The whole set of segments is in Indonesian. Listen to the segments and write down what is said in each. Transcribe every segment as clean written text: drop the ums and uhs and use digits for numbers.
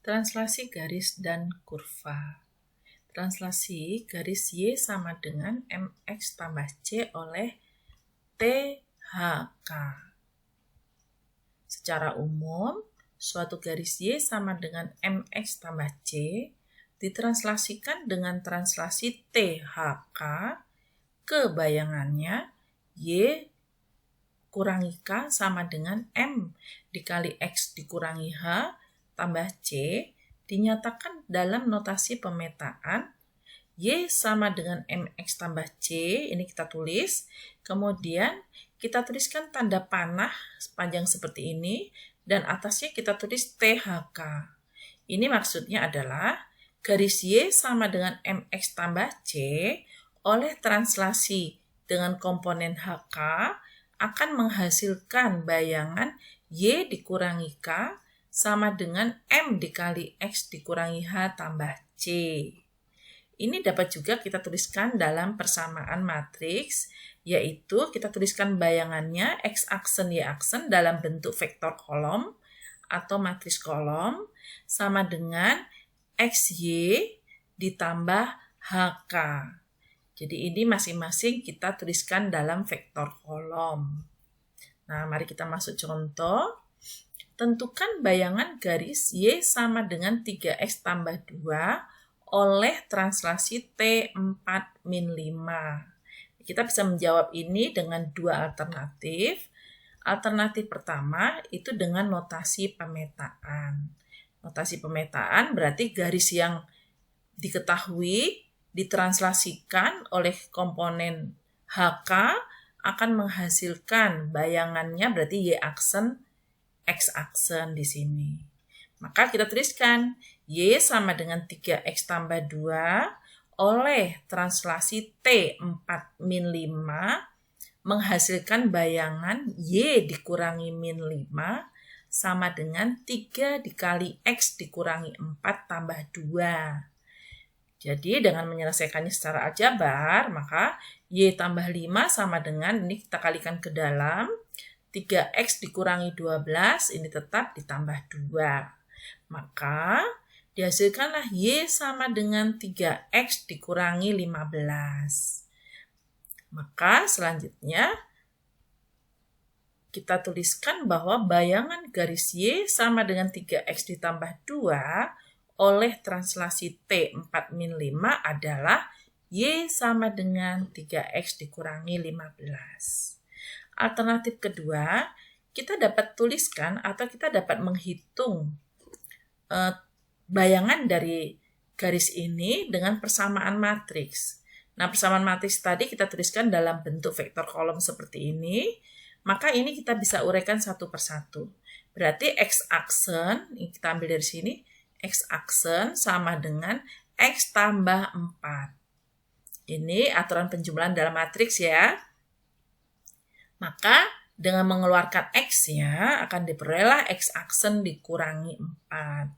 Translasi garis dan kurva. Translasi garis Y sama dengan MX tambah C oleh THK. Secara umum, suatu garis Y sama dengan MX tambah C ditranslasikan dengan translasi THK ke bayangannya Y kurangi K sama dengan M dikali X dikurangi H tambah C dinyatakan dalam notasi pemetaan Y sama dengan MX tambah C, ini kita tulis, kemudian kita tuliskan tanda panah sepanjang seperti ini, dan atasnya kita tulis THK. Ini maksudnya adalah garis Y sama dengan MX tambah C oleh translasi dengan komponen HK akan menghasilkan bayangan Y dikurangi K sama dengan M dikali X dikurangi H tambah C. Ini dapat juga kita tuliskan dalam persamaan matriks, yaitu kita tuliskan bayangannya X aksen Y aksen dalam bentuk vektor kolom atau matriks kolom sama dengan XY ditambah HK. Jadi ini masing-masing kita tuliskan dalam vektor kolom. Nah, mari kita masuk contoh. Tentukan bayangan garis Y sama dengan 3X tambah 2 oleh translasi T4 min 5. Kita bisa menjawab ini dengan dua alternatif. Alternatif pertama itu dengan notasi pemetaan. Notasi pemetaan berarti garis yang diketahui ditranslasikan oleh komponen HK akan menghasilkan bayangannya berarti Y aksen X aksen di sini. Maka kita tuliskan Y sama dengan 3X tambah 2 oleh translasi T4 min 5 menghasilkan bayangan Y dikurangi min 5 sama dengan 3 dikali X dikurangi 4 tambah 2. Jadi dengan menyelesaikannya secara aljabar, maka Y tambah 5 sama dengan, ini kita kalikan ke dalam, 3X dikurangi 12, ini tetap ditambah 2. Maka dihasilkanlah Y sama dengan 3X dikurangi 15. Maka selanjutnya kita tuliskan bahwa bayangan garis Y sama dengan 3X ditambah 2 oleh translasi T4 min 5 adalah Y sama dengan 3X dikurangi 15. Alternatif kedua, kita dapat tuliskan atau kita dapat menghitung bayangan dari garis ini dengan persamaan matriks. Nah, persamaan matriks tadi kita tuliskan dalam bentuk vektor kolom seperti ini, maka ini kita bisa uraikan satu persatu. Berarti X aksen, ini kita ambil dari sini, X aksen sama dengan X tambah 4. Ini aturan penjumlahan dalam matriks ya. Maka dengan mengeluarkan X-nya akan diperolehlah X aksen dikurangi 4.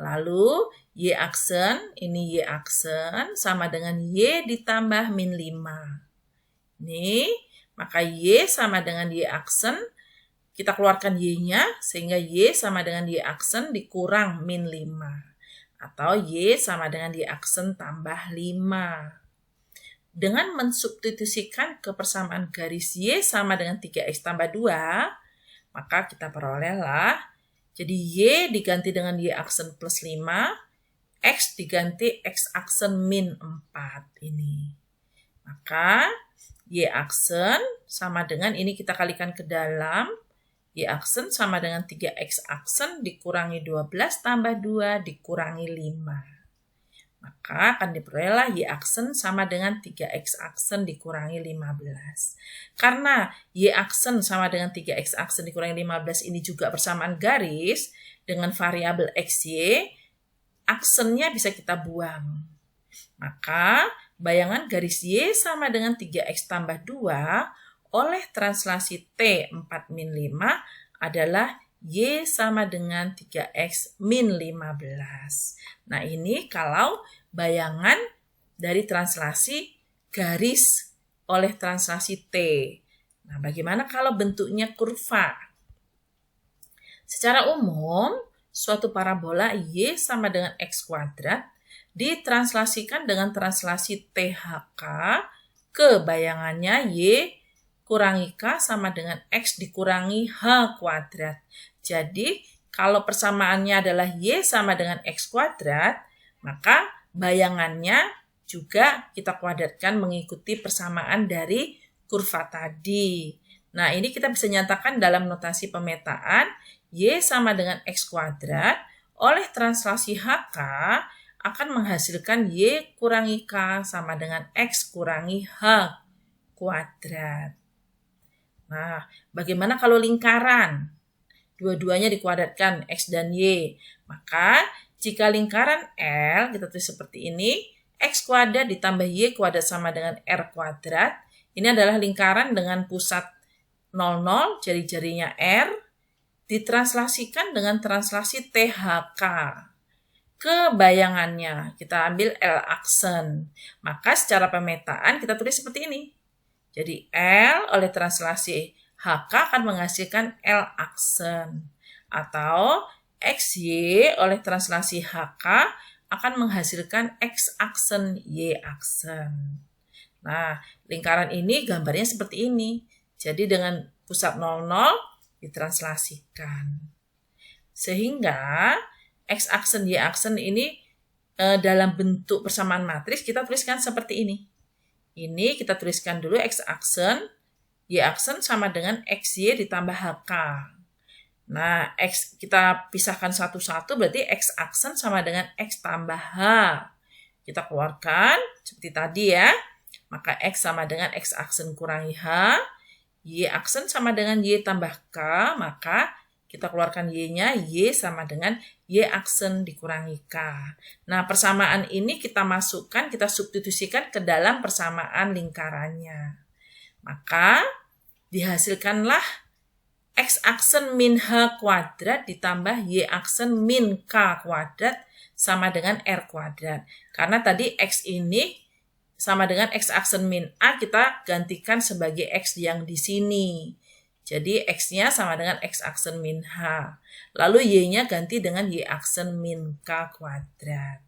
Lalu Y aksen, ini Y aksen sama dengan Y ditambah min 5. Ini, maka Y sama dengan Y aksen, kita keluarkan Y-nya sehingga Y sama dengan Y aksen dikurang min 5. Atau Y sama dengan Y aksen tambah 5. Dengan mensubstitusikan ke persamaan garis Y sama dengan 3X tambah 2, maka kita perolehlah, jadi Y diganti dengan Y aksen plus 5, X diganti X aksen min 4 ini. Maka Y aksen sama dengan, ini kita kalikan ke dalam, Y aksen sama dengan 3X aksen dikurangi 12 tambah 2 dikurangi 5. Maka akan diperolehlah Y aksen sama dengan 3X aksen dikurangi 15. Karena Y aksen sama dengan 3X aksen dikurangi 15 ini juga persamaan garis dengan variabel XY, aksennya bisa kita buang. Maka bayangan garis Y sama dengan 3X tambah 2 oleh translasi T4 min 5 adalah Y sama dengan 3X min 15. Nah, ini kalau bayangan dari translasi garis oleh translasi T. Nah, bagaimana kalau bentuknya kurva? Secara umum, suatu parabola Y sama dengan X kuadrat ditranslasikan dengan translasi THK ke bayangannya Y kurangi K sama dengan X dikurangi H kuadrat. Jadi, kalau persamaannya adalah Y sama dengan X kuadrat, maka bayangannya juga kita kuadratkan mengikuti persamaan dari kurva tadi. Nah, ini kita bisa nyatakan dalam notasi pemetaan Y sama dengan X kuadrat oleh translasi HK akan menghasilkan Y kurangi K sama dengan X kurangi H kuadrat. Nah, bagaimana kalau lingkaran? Dua-duanya dikuadratkan, X dan Y. Maka, jika lingkaran L, kita tulis seperti ini, X kuadrat ditambah Y kuadrat sama dengan R kuadrat. Ini adalah lingkaran dengan pusat 00, jari-jarinya R, ditranslasikan dengan translasi THK. Ke bayangannya, kita ambil L aksen. Maka secara pemetaan kita tulis seperti ini. Jadi L oleh translasi HK akan menghasilkan L aksen. Atau XY oleh translasi HK akan menghasilkan X aksen, Y aksen. Nah, lingkaran ini gambarnya seperti ini. Jadi dengan pusat 00 ditranslasikan. Sehingga X aksen, Y aksen ini dalam bentuk persamaan matriks kita tuliskan seperti ini. Ini kita tuliskan dulu X aksen, Y aksen sama dengan XY ditambah HK. Nah, X kita pisahkan satu-satu berarti X aksen sama dengan X tambah H. Kita keluarkan seperti tadi ya. Maka X sama dengan X aksen kurangi H. Y aksen sama dengan Y tambah K. Maka kita keluarkan Y-nya, Y sama dengan Y aksen dikurangi K. Nah, persamaan ini kita masukkan, kita substitusikan ke dalam persamaan lingkarannya. Maka, dihasilkanlah X aksen min H kuadrat ditambah Y aksen min K kuadrat sama dengan R kuadrat. Karena tadi X ini sama dengan X aksen min A, kita gantikan sebagai X yang di sini. Jadi X-nya sama dengan X aksen min H. Lalu Y-nya ganti dengan Y aksen min K kuadrat.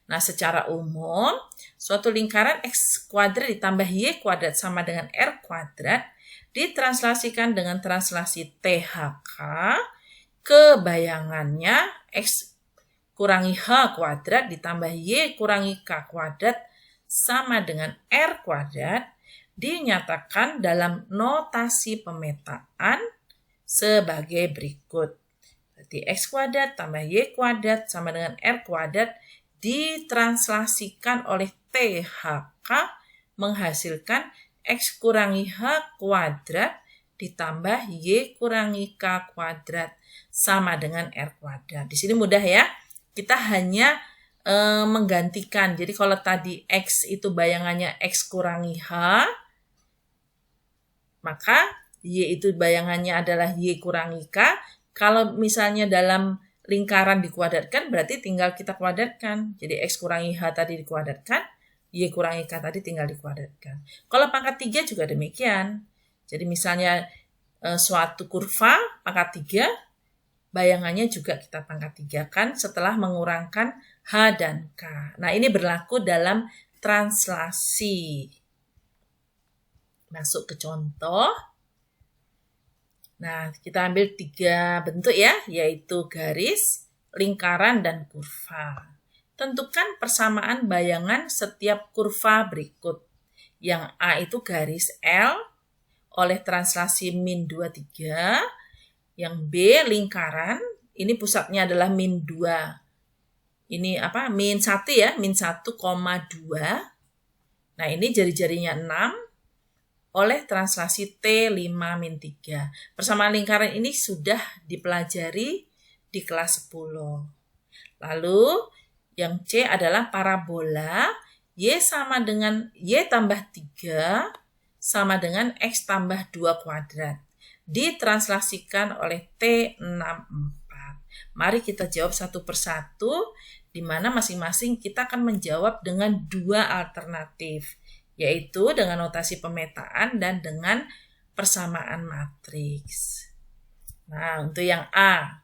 Nah, secara umum, suatu lingkaran X kuadrat ditambah Y kuadrat sama dengan R kuadrat ditranslasikan dengan translasi THK ke bayangannya X kurangi H kuadrat ditambah Y kurangi K kuadrat sama dengan R kuadrat dinyatakan dalam notasi pemetaan sebagai berikut. Berarti X kuadrat tambah Y kuadrat sama dengan R kuadrat ditranslasikan oleh THK menghasilkan X kurangi H kuadrat ditambah Y kurangi K kuadrat sama dengan R kuadrat. Di sini mudah ya. Kita hanya menggantikan. Jadi kalau tadi X itu bayangannya X kurangi H, maka Y itu bayangannya adalah Y kurangi K. Kalau misalnya dalam lingkaran dikuadratkan, berarti tinggal kita kuadratkan. Jadi X kurangi H tadi dikuadratkan, Y kurangi K tadi tinggal dikuadratkan. Kalau pangkat 3 juga demikian. Jadi misalnya suatu kurva pangkat 3, bayangannya juga kita pangkat 3 kan setelah mengurangkan H dan K. Nah, ini berlaku dalam translasi. Masuk ke contoh. Nah, kita ambil 3 bentuk ya, yaitu garis, lingkaran, dan kurva. Tentukan persamaan bayangan setiap kurva berikut. Yang A itu garis L oleh translasi min 23. Yang B lingkaran, ini pusatnya adalah min 2. Ini apa? Min 1 ya, min 1,2. Nah, ini jari-jarinya 6 oleh translasi T5-3. Persamaan lingkaran ini sudah dipelajari di kelas 10. Lalu, yang C adalah parabola Y sama dengan Y tambah 3 sama dengan X tambah 2 kuadrat. Ditranslasikan oleh T64. Mari kita jawab satu persatu, di mana masing-masing kita akan menjawab dengan 2 alternatif, yaitu dengan notasi pemetaan dan dengan persamaan matriks. Nah, untuk yang A,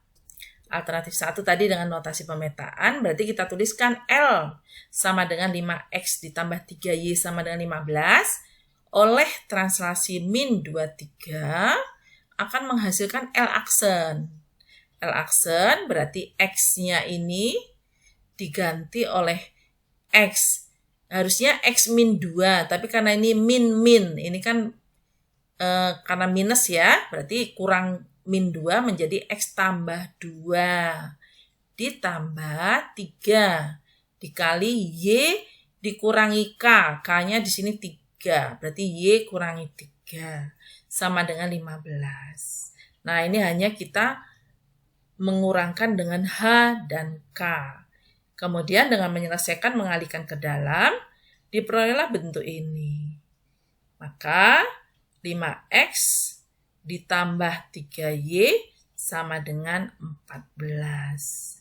Alternatif 1 tadi dengan notasi pemetaan, berarti kita tuliskan L sama dengan 5X ditambah 3Y sama dengan 15. Oleh translasi min 23 akan menghasilkan L aksen. L aksen berarti X-nya ini diganti oleh X. Harusnya X min 2, tapi karena ini min, ini kan karena minus ya, berarti kurang min 2 menjadi X tambah 2 ditambah 3 dikali Y dikurangi K. K-nya di sini 3, berarti Y kurangi 3 sama dengan 15. Nah, ini hanya kita mengurangkan dengan H dan K. Kemudian dengan menyelesaikan mengalihkan ke dalam, diperolehlah bentuk ini. Maka 5X ditambah 3Y sama dengan 14.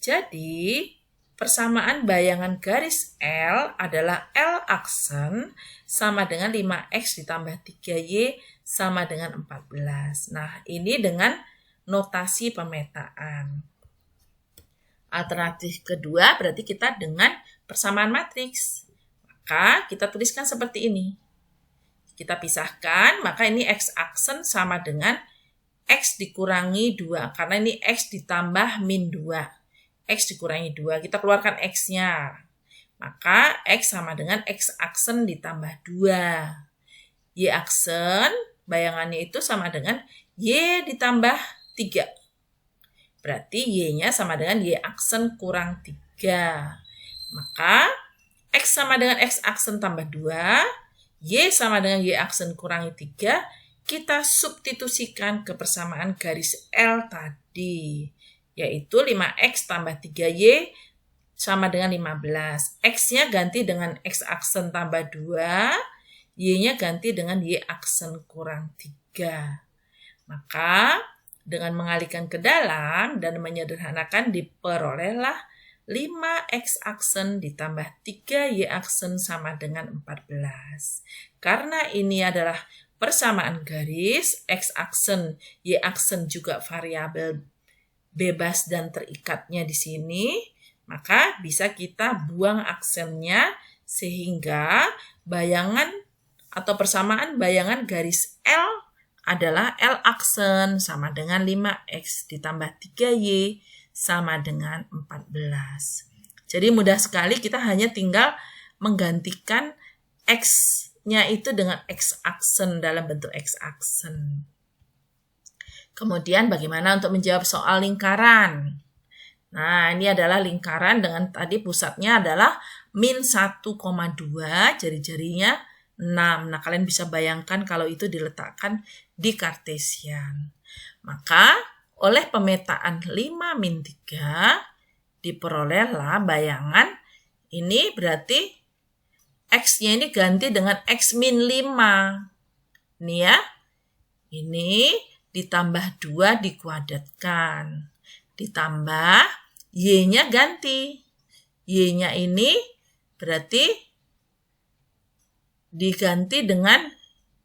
Jadi, persamaan bayangan garis L adalah L aksen sama dengan 5X ditambah 3Y sama dengan 14. Nah, ini dengan notasi pemetaan. Alternatif kedua berarti kita dengan persamaan matriks. Maka kita tuliskan seperti ini. Kita pisahkan, maka ini X aksen sama dengan X dikurangi 2. Karena ini X ditambah min 2. X dikurangi 2. Kita keluarkan X-nya. Maka X sama dengan X aksen ditambah 2. Y aksen, bayangannya itu sama dengan Y ditambah 3. Berarti Y-nya sama dengan Y aksen kurang 3. Maka X sama dengan X aksen tambah 2. Y sama dengan Y aksen kurangi 3, kita substitusikan ke persamaan garis L tadi, yaitu 5X tambah 3Y sama dengan 15. X-nya ganti dengan X aksen tambah 2, Y-nya ganti dengan Y aksen kurang 3. Maka, dengan mengalihkan ke dalam dan menyederhanakan diperolehlah 5X aksen ditambah 3Y aksen sama dengan 14. Karena ini adalah persamaan garis, X aksen, Y aksen juga variabel bebas dan terikatnya di sini, maka bisa kita buang aksennya sehingga bayangan atau persamaan bayangan garis L adalah L aksen sama dengan 5X ditambah 3Y sama dengan 14. Jadi mudah sekali, kita hanya tinggal menggantikan X-nya itu dengan X aksen dalam bentuk X aksen. Kemudian bagaimana untuk menjawab soal lingkaran? Nah, ini adalah lingkaran dengan tadi pusatnya adalah min 1,2, jari-jarinya 6. Nah, kalian bisa bayangkan kalau itu diletakkan di Kartesian. Maka oleh pemetaan 5 min 3 diperolehlah bayangan ini berarti X-nya ini ganti dengan X min 5. Ini ya. Ini ditambah 2 dikuadratkan. Ditambah Y-nya ganti. Y-nya ini berarti diganti dengan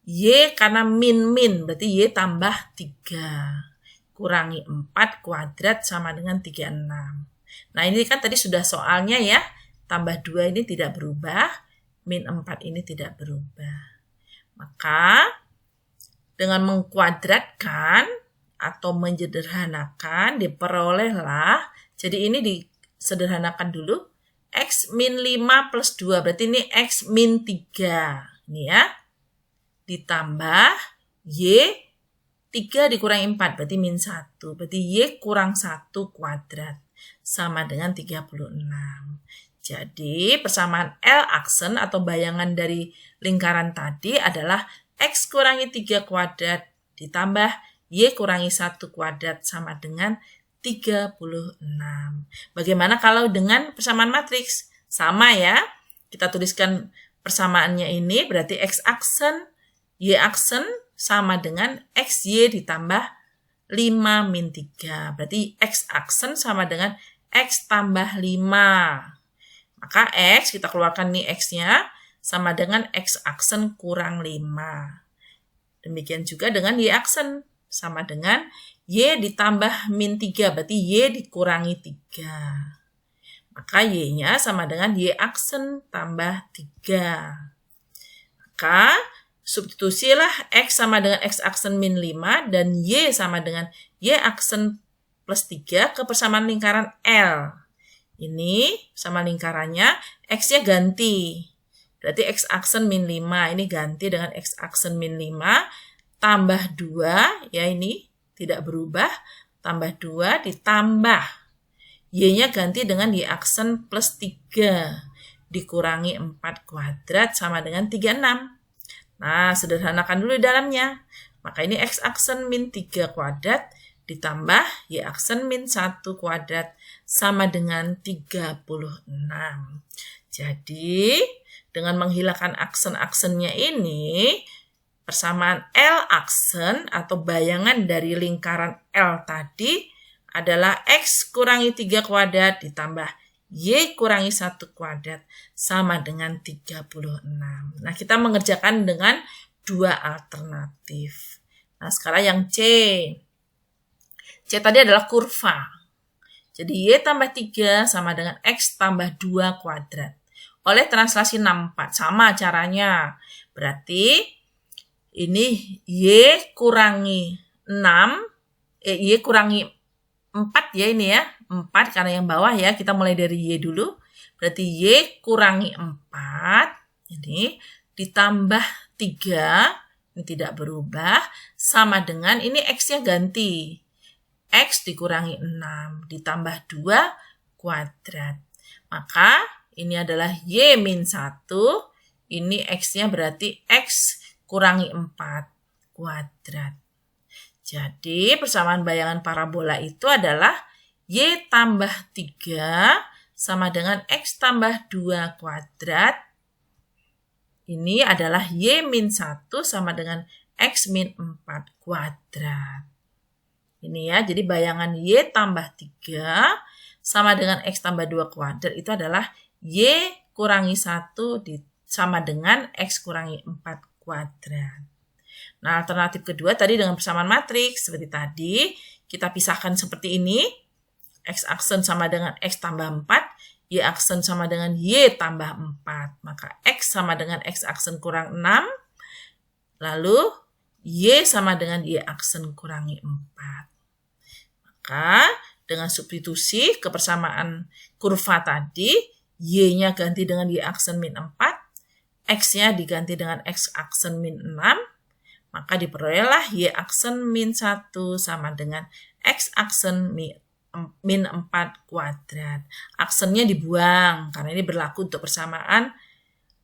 Y karena min-min. Berarti Y tambah 3. Kurangi 4 kuadrat sama dengan 36. Nah, ini kan tadi sudah soalnya ya. Tambah 2 ini tidak berubah. Min 4 ini tidak berubah. Maka, dengan mengkuadratkan atau menyederhanakan, diperolehlah. Jadi ini disederhanakan dulu. X min 5 plus 2. Berarti ini X min 3. Ini ya. Ditambah Y 3 dikurangi 4, berarti min 1. Berarti Y kurang 1 kuadrat. Sama dengan 36. Jadi, persamaan L aksen atau bayangan dari lingkaran tadi adalah X kurangi 3 kuadrat ditambah Y kurangi 1 kuadrat sama dengan 36. Bagaimana kalau dengan persamaan matriks? Sama ya. Kita tuliskan persamaannya ini, berarti X aksen, Y aksen, sama dengan XY ditambah 5 min 3. Berarti X aksen sama dengan X tambah 5. Maka X, kita keluarkan nih X-nya, sama dengan X aksen kurang 5. Demikian juga dengan Y aksen. sama dengan Y ditambah min 3, berarti Y dikurangi 3. Maka Y-nya sama dengan Y aksen tambah 3. Maka substitusilah X sama dengan X aksen min 5 dan Y sama dengan Y aksen plus 3 ke persamaan lingkaran L. Ini sama lingkarannya, X-nya ganti. Berarti X aksen min 5, ini ganti dengan X aksen min 5, tambah 2, ya ini tidak berubah, tambah 2 ditambah. Y-nya ganti dengan Y aksen plus 3, dikurangi 4 kuadrat sama dengan 36. Nah, sederhanakan dulu di dalamnya. Maka ini X aksen min 3 kuadrat ditambah Y aksen min 1 kuadrat sama dengan 36. Jadi, dengan menghilangkan aksen-aksennya ini, persamaan L aksen atau bayangan dari lingkaran L tadi adalah X kurangi 3 kuadrat ditambah Y kurangi 1 kuadrat sama dengan 36. Nah, kita mengerjakan dengan dua alternatif. Nah, sekarang yang C. C tadi adalah kurva. Jadi Y tambah 3 sama dengan X tambah 2 kuadrat. Oleh translasi 64, sama caranya. Berarti ini Y kurangi 6, Y kurangi 4 ya ini ya. 4 karena yang bawah ya, kita mulai dari Y dulu. Berarti Y kurangi 4, ini ditambah 3, ini tidak berubah, sama dengan ini X-nya ganti. X dikurangi 6, ditambah 2 kuadrat. Maka ini adalah Y min 1, ini X-nya berarti X kurangi 4 kuadrat. Jadi persamaan bayangan parabola itu adalah Y tambah 3 sama dengan X tambah 2 kuadrat. Ini adalah Y min 1 sama dengan X min 4 kuadrat. Ini ya, jadi bayangan Y tambah 3 sama dengan X tambah 2 kuadrat itu adalah Y kurangi 1 sama dengan X kurangi 4 kuadrat. Nah, alternatif kedua tadi dengan persamaan matriks. Seperti tadi, kita pisahkan seperti ini. X aksen sama dengan X tambah 4. Y aksen sama dengan Y tambah 4. Maka X sama dengan X aksen kurang 6. Lalu, Y sama dengan Y aksen kurangi 4. Maka, dengan substitusi kepersamaan kurva tadi, Y-nya ganti dengan Y aksen min 4. X-nya diganti dengan X aksen min 6. Maka diperolehlah Y aksen min 1 sama dengan X aksen min 4 kuadrat. Aksennya dibuang, karena ini berlaku untuk persamaan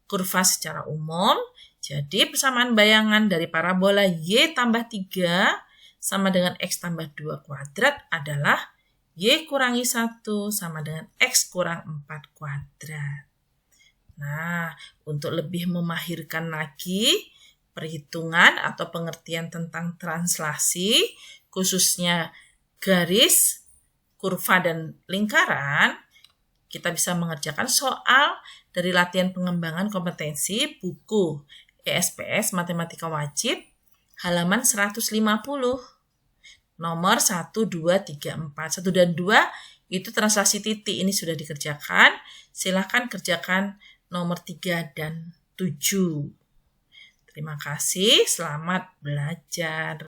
kurva secara umum. Jadi persamaan bayangan dari parabola Y tambah 3 sama dengan X tambah 2 kuadrat adalah Y kurangi 1 sama dengan X kurang 4 kuadrat. Nah, untuk lebih memahirkan lagi perhitungan atau pengertian tentang translasi, khususnya garis, kurva, dan lingkaran, kita bisa mengerjakan soal dari latihan pengembangan kompetensi buku ESPS Matematika Wajib, halaman 150, nomor 1, 2, 3, 4. 1 dan 2 itu translasi titik, ini sudah dikerjakan. Silakan kerjakan nomor 3 dan 7. Terima kasih, selamat belajar.